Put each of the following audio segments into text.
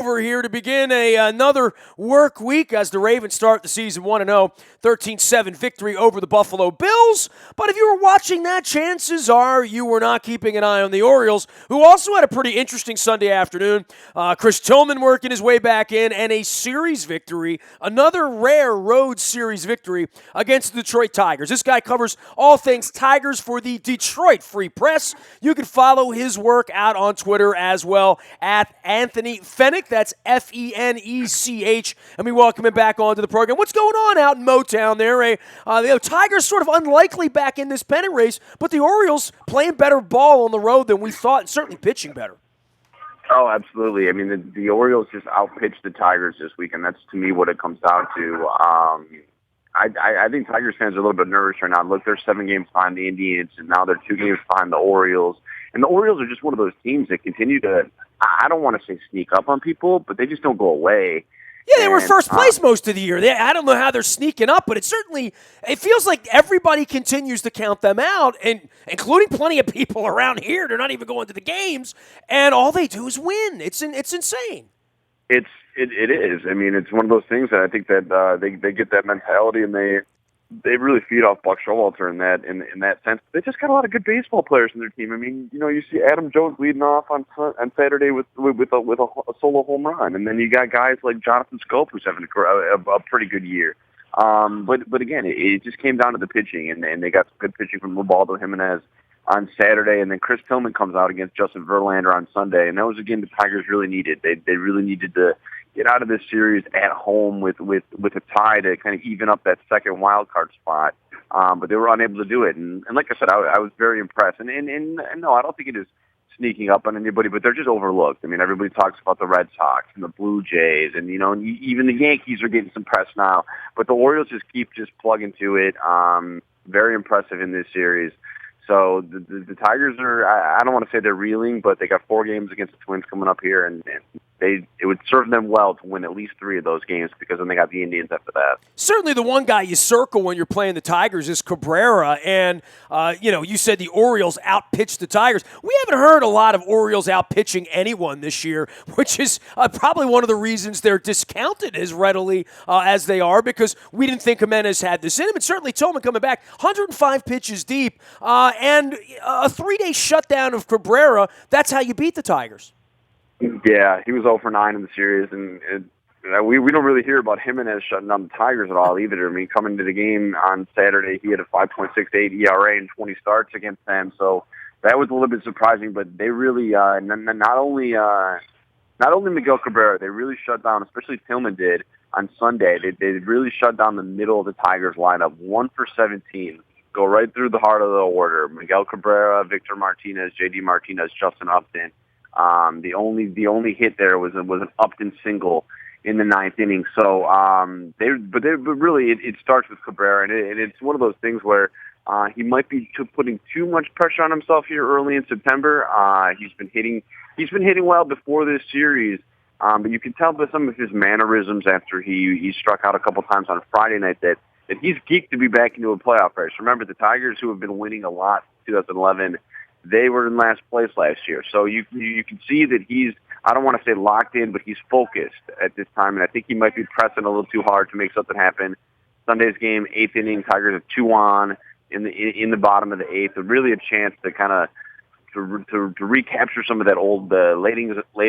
Over here to begin another work week as the Ravens start the season 1-0, 13-7 victory over the Buffalo Bills. But if you were watching that, chances are you were not keeping an eye on the Orioles, who also had a pretty interesting Sunday afternoon. Chris Tillman working his way back in, and a series victory, another rare road series victory against the Detroit Tigers. This guy covers all things Tigers for the Detroit Free Press. You can follow his work out on Twitter as well at Anthony Fenech. That's Fenech. And we welcome him back onto the program. What's going on out in Motown there? The Tigers sort of unlikely back in this pennant race, but the Orioles playing better ball on the road than we thought, and certainly pitching better. Oh, absolutely. I mean, the Orioles just outpitched the Tigers this week, and that's, to me, what it comes down to. I think Tigers fans are a little bit nervous right now. Look, they're 7 games behind the Indians, and now they're 2 games behind the Orioles. And the Orioles are just one of those teams that continue to, I don't want to say sneak up on people, but they just don't go away. Yeah, they were first place most of the year. I don't know how they're sneaking up, but it feels like everybody continues to count them out, and including plenty of people around here. They're not even going to the games, and all they do is win. It's insane. It is. I mean, it's one of those things that I think that they get that mentality, and they really feed off Buck Showalter in that sense. They just got a lot of good baseball players in their team. I mean, you see Adam Jones leading off on Saturday with a solo home run, and then you got guys like Jonathan Scope who's having a pretty good year. But again, it just came down to the pitching, and they got some good pitching from Ubaldo Jimenez on Saturday, and then Chris Tillman comes out against Justin Verlander on Sunday, and that was a game the Tigers really needed. They really needed to get out of this series at home with a tie to kind of even up that second wild card spot, but they were unable to do it. And like I said, I was very impressed. And no, I don't think it is sneaking up on anybody, but they're just overlooked. I mean, everybody talks about the Red Sox and the Blue Jays, and even the Yankees are getting some press now. But the Orioles just keep plugging to it. Very impressive in this series. So the Tigers are, I don't want to say they're reeling, but they got 4 games against the Twins coming up here, and it would serve them well to win at least 3 of those games, because then they got the Indians after that. Certainly the one guy you circle when you're playing the Tigers is Cabrera, and you said the Orioles outpitched the Tigers. We haven't heard a lot of Orioles outpitching anyone this year, which is probably one of the reasons they're discounted as readily as they are, because we didn't think Jimenez had this in him, and certainly Tillman coming back 105 pitches deep, and a 3-day shutdown of Cabrera. That's how you beat the Tigers. Yeah, he was 0 for 9 in the series, and we don't really hear about Jimenez shutting down the Tigers at all either. I mean, coming to the game on Saturday, he had a 5.68 ERA and 20 starts against them, so that was a little bit surprising. But they really, not only Miguel Cabrera, they really shut down, especially Tillman did on Sunday. They really shut down the middle of the Tigers lineup, 1 for 17. Go right through the heart of the order. Miguel Cabrera, Victor Martinez, J.D. Martinez, Justin Upton. The only hit there was an Upton single in the 9th inning. So but really it starts with Cabrera, and it's one of those things where he might be putting too much pressure on himself here early in September. He's been hitting well before this series, but you can tell by some of his mannerisms after he struck out a couple times on Friday night that he's geeked to be back into a playoff race. Remember, the Tigers, who have been winning a lot in 2011, they were in last place last year. So you can see that he's, I don't want to say locked in, but he's focused at this time, and I think he might be pressing a little too hard to make something happen. Sunday's game, 8th inning, Tigers have 2 on in the bottom of the 8th, and really a chance to kind of to recapture some of that old late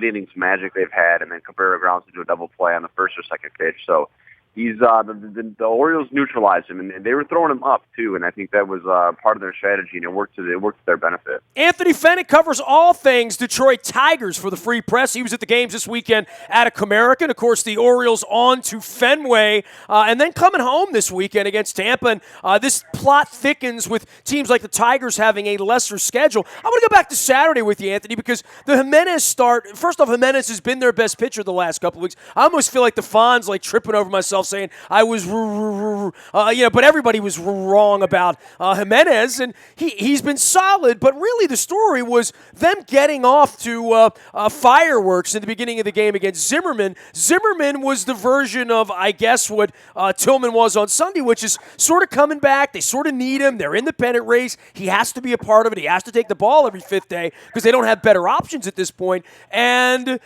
innings magic they've had, and then Cabrera grounds into a double play on the first or second pitch. So he's the Orioles neutralized him, and they were throwing him up too, and I think that was part of their strategy, and it worked to their benefit. Anthony Fenech covers all things Detroit Tigers for the Free Press. He was at the games this weekend at Comerica, and of course the Orioles on to Fenway, and then coming home this weekend against Tampa. And this plot thickens with teams like the Tigers having a lesser schedule. I want to go back to Saturday with you, Anthony, because the Jimenez start. First off, Jimenez has been their best pitcher the last couple of weeks. I almost feel like the Fonz, like tripping over myself, saying I was, but everybody was wrong about Jimenez, and he's been solid. But really, the story was them getting off to fireworks in the beginning of the game against Zimmerman. Zimmerman was the version of, I guess, what Tillman was on Sunday, which is sort of coming back. They sort of need him. They're in the pennant race. He has to be a part of it. He has to take the ball every fifth day because they don't have better options at this point. And,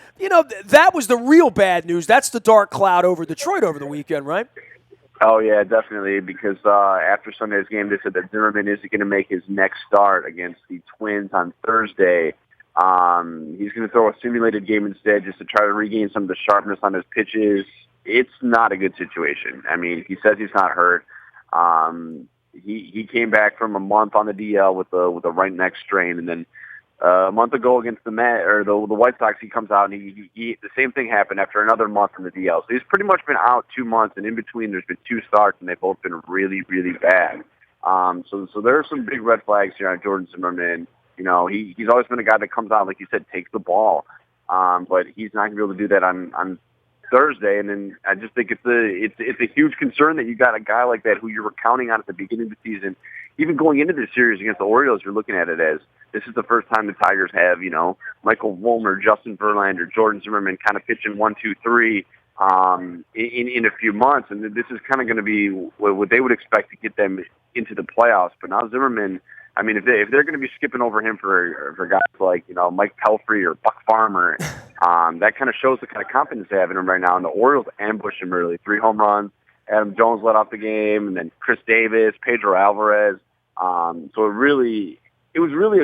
that was the real bad news. That's the dark cloud over Detroit over the weekend, right? Oh, yeah, definitely, because after Sunday's game, they said that Zimmerman isn't going to make his next start against the Twins on Thursday. He's going to throw a simulated game instead just to try to regain some of the sharpness on his pitches. It's not a good situation. I mean, he says he's not hurt. He came back from a month on the DL with a right neck strain, and then a month ago against the White Sox, he comes out and he the same thing happened after another month in the DL. So he's pretty much been out 2 months, and in between there's been 2 starts, and they've both been really, really bad. So there are some big red flags here on Jordan Zimmerman. He's always been a guy that comes out, like you said, takes the ball, but he's not going to be able to do that on Thursday. And then I just think it's a huge concern that you got a guy like that who you were counting on at the beginning of the season. Even going into this series against the Orioles, you're looking at it as this is the first time the Tigers have, Michael Vollmer, Justin Verlander, Jordan Zimmerman kind of pitching 1, 2, 3 in a few months. And this is kind of going to be what they would expect to get them into the playoffs. But now Zimmerman, I mean, if they're going to be skipping over him for guys like, Mike Pelfrey or Buck Farmer, that kind of shows the kind of confidence they have in him right now. And the Orioles ambushed him early. 3 home runs. Adam Jones led off the game, and then Chris Davis, Pedro Alvarez. So it was really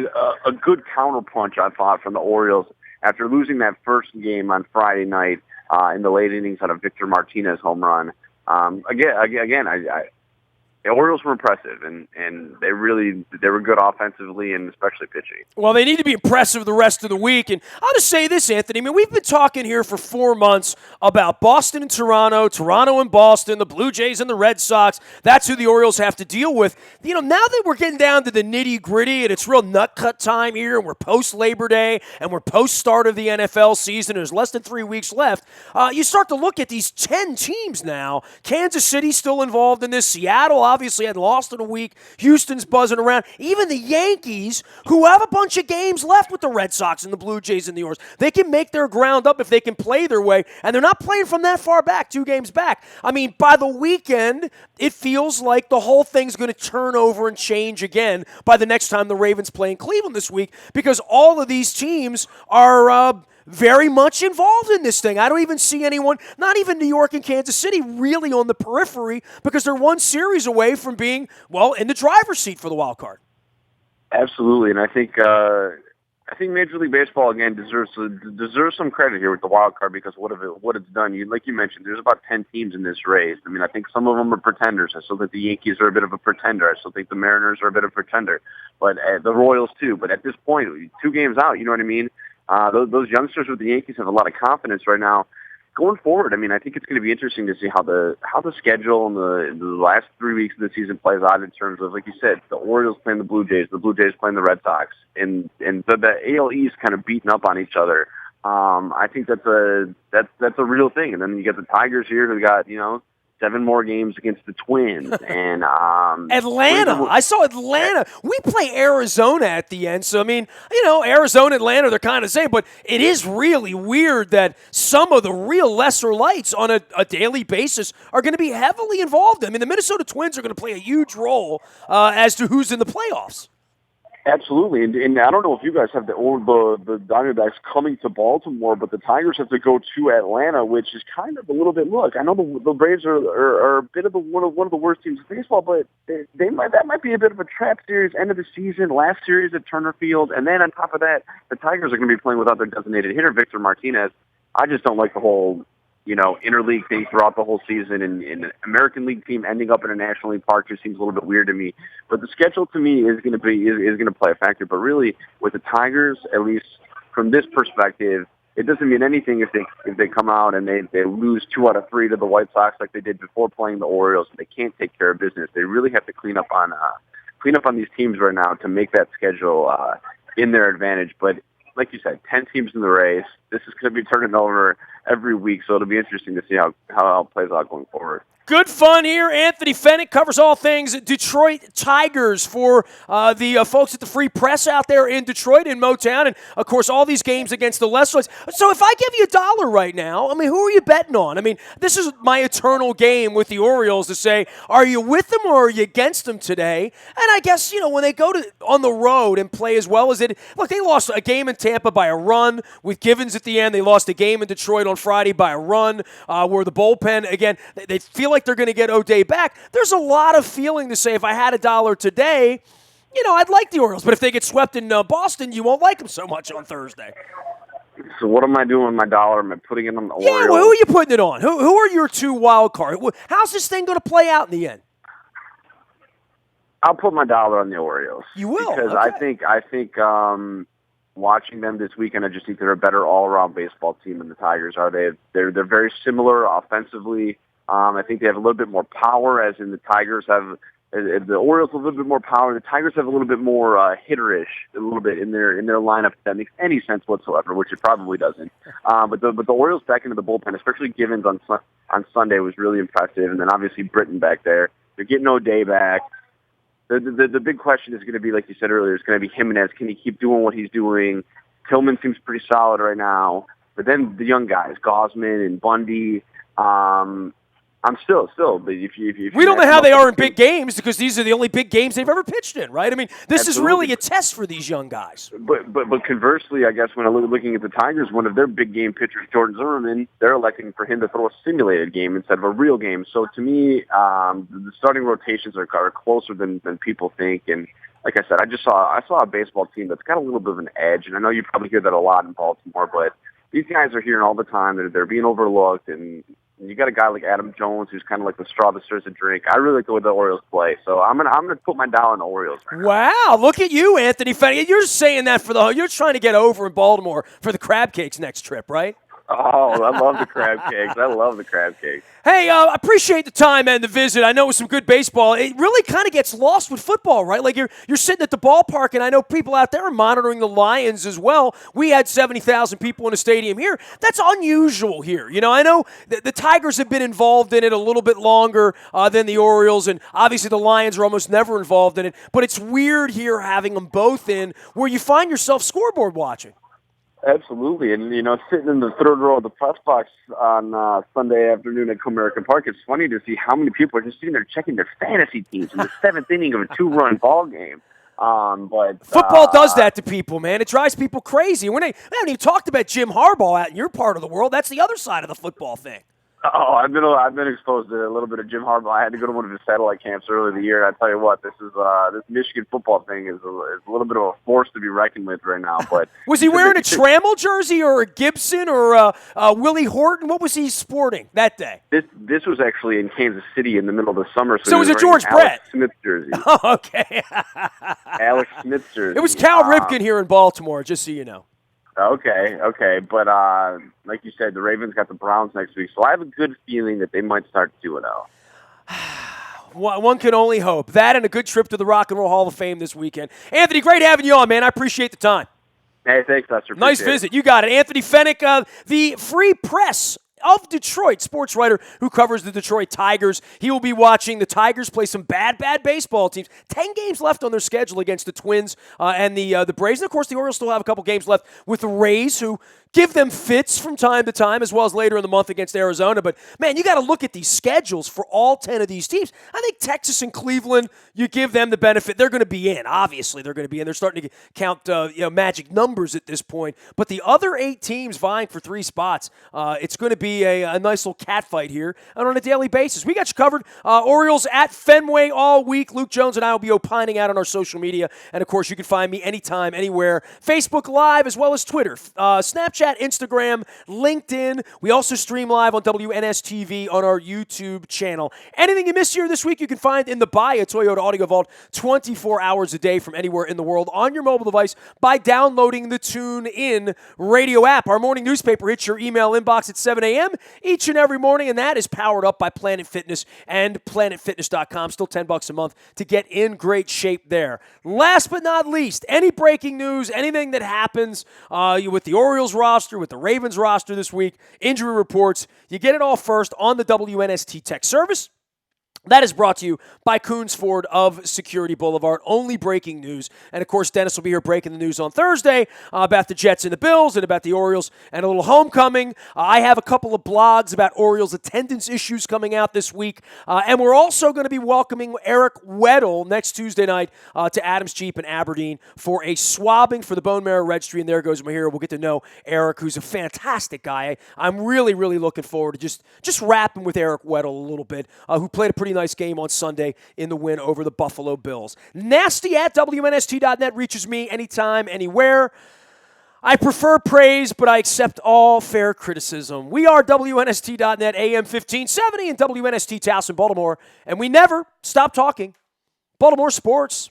a good counterpunch, I thought, from the Orioles after losing that first game on Friday night in the late innings on a Victor Martinez home run. The Orioles were impressive, and they were good offensively and especially pitching. Well, they need to be impressive the rest of the week. And I'll just say this, Anthony. I mean, we've been talking here for 4 months about Boston and Toronto and Boston, the Blue Jays and the Red Sox. That's who the Orioles have to deal with. Now that we're getting down to the nitty-gritty and it's real nut-cut time here, and we're post-Labor Day and we're post-start of the NFL season, there's less than 3 weeks left, you start to look at these 10 teams now. Kansas City's still involved in this. Seattle obviously had lost in a week. Houston's buzzing around. Even the Yankees, who have a bunch of games left with the Red Sox and the Blue Jays and the Orioles, they can make their ground up if they can play their way, and they're not playing from that far back, 2 games back. I mean, by the weekend, it feels like the whole thing's going to turn over and change again by the next time the Ravens play in Cleveland this week, because all of these teams are very much involved in this thing. I don't even see anyone, not even New York and Kansas City, really on the periphery, because they're 1 series away from being, in the driver's seat for the wild card. Absolutely, and I think Major League Baseball again deserves some credit here with the wild card because what it's done. Like you mentioned, there's about 10 teams in this race. I mean, I think some of them are pretenders. I still think the Yankees are a bit of a pretender. I still think the Mariners are a bit of a pretender, but the Royals too. But at this point, 2 games out, you know what I mean? Those youngsters with the Yankees have a lot of confidence right now. Going forward, I mean, I think it's going to be interesting to see how the schedule and the last 3 weeks of the season plays out in terms of, like you said, the Orioles playing the Blue Jays playing the Red Sox, and the AL East kind of beating up on each other. I think that's a real thing. And then you get the Tigers here who got 7 more games against the Twins. And Atlanta. I saw Atlanta. We play Arizona at the end. So, I mean, Arizona, Atlanta, they're kind of the same. But it is really weird that some of the real lesser lights on a daily basis are going to be heavily involved. I mean, the Minnesota Twins are going to play a huge role as to who's in the playoffs. Absolutely, and I don't know if you guys have the Diamondbacks coming to Baltimore, but the Tigers have to go to Atlanta, which is kind of a little bit. Look, I know the Braves are a bit of one of the worst teams in baseball, but that might be a bit of a trap series. End of the season, last series at Turner Field, and then on top of that, the Tigers are going to be playing without their designated hitter, Victor Martinez. I just don't like the whole interleague thing throughout the whole season, and an American League team ending up in a National League park just seems a little bit weird to me. But the schedule to me is going to play a factor. But really, with the Tigers, at least from this perspective, it doesn't mean anything if they come out and they lose 2 out of 3 to the White Sox like they did before playing the Orioles. They can't take care of business. They really have to clean up on these teams right now to make that schedule in their advantage. But like you said, 10 teams in the race. This is going to be turning over every week, so it'll be interesting to see how it plays out going forward. Good fun here. Anthony Fennick covers all things Detroit Tigers for the folks at the Free Press out there in Detroit, in Motown, and, of course, all these games against the Leslie. So if I give you $1 right now, I mean, who are you betting on? I mean, this is my eternal game with the Orioles to say, are you with them or are you against them today? And I guess, when they go on the road and play as well as it – look, they lost a game in Tampa by a run with Givens at the end. They lost a game in Detroit on Friday by a run where the bullpen, again, they feel like they're going to get O'Day back. There's a lot of feeling to say if I had $1 today, I'd like the Orioles. But if they get swept in Boston, you won't like them so much on Thursday. So what am I doing with my $1? Am I putting it on the Orioles? Yeah, well, who are you putting it on? Who are your two wild cards? How's this thing going to play out in the end? I'll put my $1 on the Orioles. You will? Because okay. I think watching them this weekend, I just think they're a better all-around baseball team than the Tigers are. They're very similar offensively. I think they have a little bit more power, as in the Tigers have. The Orioles have a little bit more power. The Tigers have a little bit more hitterish, a little bit in their lineup. If that makes any sense whatsoever, which it probably doesn't. But the Orioles back into the bullpen, especially Givens on Sunday, was really impressive. And then obviously Britton back there. They're getting O'Day back. The big question is going to be, like you said earlier, it's going to be Jimenez. Can he keep doing what he's doing? Tillman seems pretty solid right now. But then the young guys, Gosman and Bundy. I'm still. But if we don't know how they are in big games because these are the only big games they've ever pitched in, right? I mean, this is really a test for these young guys. But conversely, I guess when I'm looking at the Tigers, one of their big game pitchers, Jordan Zimmerman, they're electing for him to throw a simulated game instead of a real game. So to me, the starting rotations are closer than people think. And like I said, I saw a baseball team that's got a little bit of an edge, and I know you probably hear that a lot in Baltimore, but these guys are hearing all the time that they're being overlooked, and you got a guy like Adam Jones who's kind of like the straw that stirs the drink. I really like the way the Orioles play, so I'm gonna put my $1 on the Orioles. Right wow, look at you, Anthony Fennick. You're saying that you're trying to get over in Baltimore for the crab cakes next trip, right? Oh, I love the crab cakes. I love the crab cakes. Hey, I appreciate the time and the visit. I know it was some good baseball. It really kind of gets lost with football, right? Like you're sitting at the ballpark, and I know people out there are monitoring the Lions as well. We had 70,000 people in a stadium here. That's unusual here. I know the Tigers have been involved in it a little bit longer than the Orioles, and obviously the Lions are almost never involved in it. But it's weird here having them both in where you find yourself scoreboard watching. Absolutely, and sitting in the third row of the press box on Sunday afternoon at Comerica Park, it's funny to see how many people are just sitting there checking their fantasy teams in the seventh inning of a 2-run ball game. But football does that to people, man. It drives people crazy. They haven't even talked about Jim Harbaugh out in your part of the world. That's the other side of the football thing. Oh, I've been exposed to a little bit of Jim Harbaugh. I had to go to one of his satellite camps earlier in the year. And I tell you what, this Michigan football thing is a little bit of a force to be reckoned with right now. But was he wearing a Trammell jersey or a Gibson or a Willie Horton? What was he sporting that day? This was actually in Kansas City in the middle of the summer. So it was a George Brett Smith jersey. Oh, okay. Alex Smith jersey. It was Cal Ripken here in Baltimore, just so you know. Okay. But like you said, the Ravens got the Browns next week, so I have a good feeling that they might start 2-0. One can only hope. That and a good trip to the Rock and Roll Hall of Fame this weekend. Anthony, great having you on, man. I appreciate the time. Hey, thanks, Nestor. Nice visit. You got it. Anthony Fennick, the Free Press of Detroit, sports writer who covers the Detroit Tigers. He will be watching the Tigers play some bad baseball teams. 10 games left on their schedule against the Twins and the Braves. And, of course, the Orioles still have a couple games left with the Rays, who give them fits from time to time, as well as later in the month against Arizona. But, man, you got to look at these schedules for all 10 of these teams. I think Texas and Cleveland, you give them the benefit. They're going to be in. Obviously, they're going to be in. They're starting to count magic numbers at this point. But the other 8 teams vying for 3 spots, it's going to be a nice little catfight here and on a daily basis. We got you covered. Orioles at Fenway all week. Luke Jones and I will be opining out on our social media. And, of course, you can find me anytime, anywhere. Facebook Live as well as Twitter, Snapchat, Instagram, LinkedIn. We also stream live on WNST TV on our YouTube channel. Anything you missed here this week, you can find in the Buy a Toyota Audio Vault 24 hours a day from anywhere in the world on your mobile device by downloading the TuneIn radio app. Our morning newspaper hits your email inbox at 7 a.m. each and every morning, and that is powered up by Planet Fitness and PlanetFitness.com. Still $10 a month to get in great shape there. Last but not least, any breaking news, anything that happens with the Orioles roster, with the Ravens roster this week, injury reports, you get it all first on the WNST Tech Service That is brought to you by Coons Ford of Security Boulevard. Only breaking news. And, of course, Dennis will be here breaking the news on Thursday about the Jets and the Bills and about the Orioles and a little homecoming. I have a couple of blogs about Orioles attendance issues coming out this week. And we're also going to be welcoming Eric Weddle next Tuesday night to Adams Jeep in Aberdeen for a swabbing for the Bone Marrow Registry. And there goes my hero. We'll get to know Eric, who's a fantastic guy. I'm really, really looking forward to just rapping with Eric Weddle a little bit, who played a pretty nice game on Sunday in the win over the Buffalo Bills. Nasty at WNST.net reaches me anytime, anywhere. I prefer praise, but I accept all fair criticism. We are WNST.net, AM 1570, and WNST Towson, Baltimore, and we never stop talking Baltimore sports.